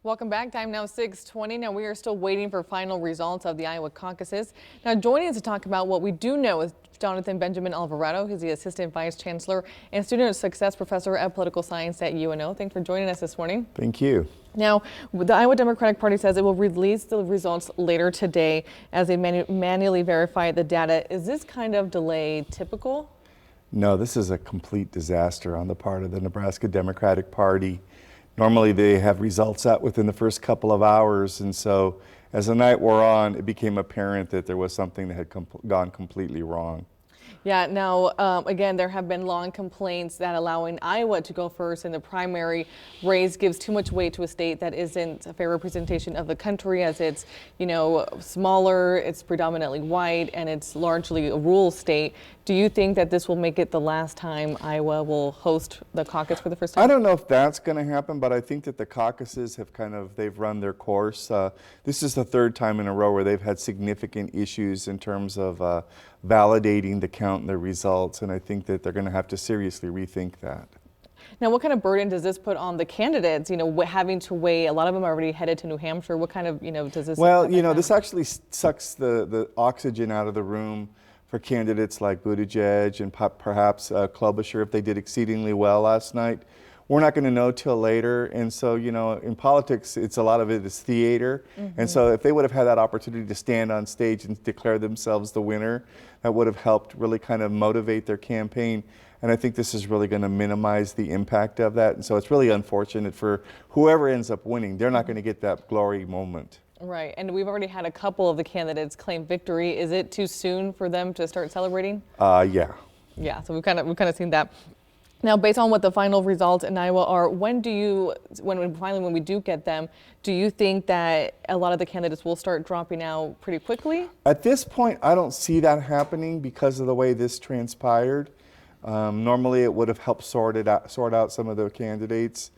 Welcome back. Time now 6:20. Now we are still waiting for final results of the Iowa caucuses. Now joining us to talk about what we do know is Jonathan Benjamin Alvarado. He's the Assistant Vice Chancellor and Student Success Professor of Political Science at UNO. Thanks for joining us this morning. Thank you. Now, the Iowa Democratic Party says it will release the results later today as they manually verify the data. Is this kind of delay typical? No, this is a complete disaster on the part of the Nebraska Democratic Party. Normally they have results out within the first couple of hours, and so as the night wore on, it became apparent that there was something that had gone completely wrong. Yeah, now, again, there have been long complaints that allowing Iowa to go first in the primary race gives too much weight to a state that isn't a fair representation of the country, as it's, smaller, it's predominantly white, and it's largely a rural state. Do you think that this will make it the last time Iowa will host the caucus for the first time? I don't know if that's going to happen, but I think that the caucuses have they've run their course. This is the third time in a row where they've had significant issues in terms of validating the count and the results, and I think that they're going to have to seriously rethink that. Now, what kind of burden does this put on the candidates? Having to weigh, a lot of them are already headed to New Hampshire. What kind of, does this? Well, this actually sucks the oxygen out of the room for candidates like Buttigieg and perhaps Klobuchar if they did exceedingly well last night. We're not going to know till later, and so in politics, a lot of it is theater. And so if they would have had that opportunity to stand on stage and declare themselves the winner, that would have helped really kind of motivate their campaign. And I think this is really going to minimize the impact of that. And so it's really unfortunate for whoever ends up winning. They're not going to get that glory moment. Right, and we've already had a couple of the candidates claim victory. Is it too soon for them to start celebrating? Yeah. Yeah, so we've kind of seen that. Now, based on what the final results in Iowa are, when we do get them, do you think that a lot of the candidates will start dropping out pretty quickly? At this point, I don't see that happening because of the way this transpired. Normally, it would have helped sort out some of the candidates,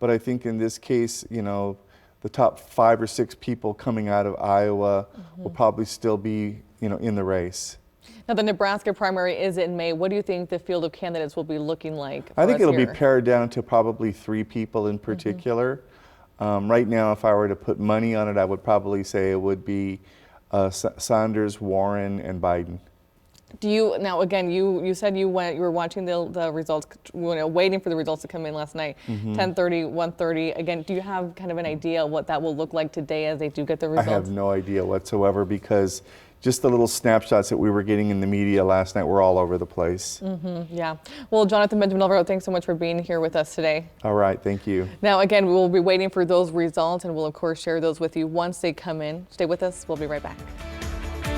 but I think in this case, the top 5 or 6 people coming out of Iowa will probably still be, in the race. Now, the Nebraska primary is in May. What do you think the field of candidates will be looking like? I think it'll be pared down to probably 3 people in particular. Right now, if I were to put money on it, I would probably say it would be Sanders, Warren, and Biden. Now again, you said you were watching the results, waiting for the results to come in last night, 10:30, 1:30. Again, do you have kind of an idea what that will look like today as they do get the results? I have no idea whatsoever because just the little snapshots that we were getting in the media last night were all over the place. Yeah. Well, Jonathan Benjamin Alvarado, thanks so much for being here with us today. All right, thank you. Now again, we will be waiting for those results, and we'll of course share those with you once they come in. Stay with us. We'll be right back.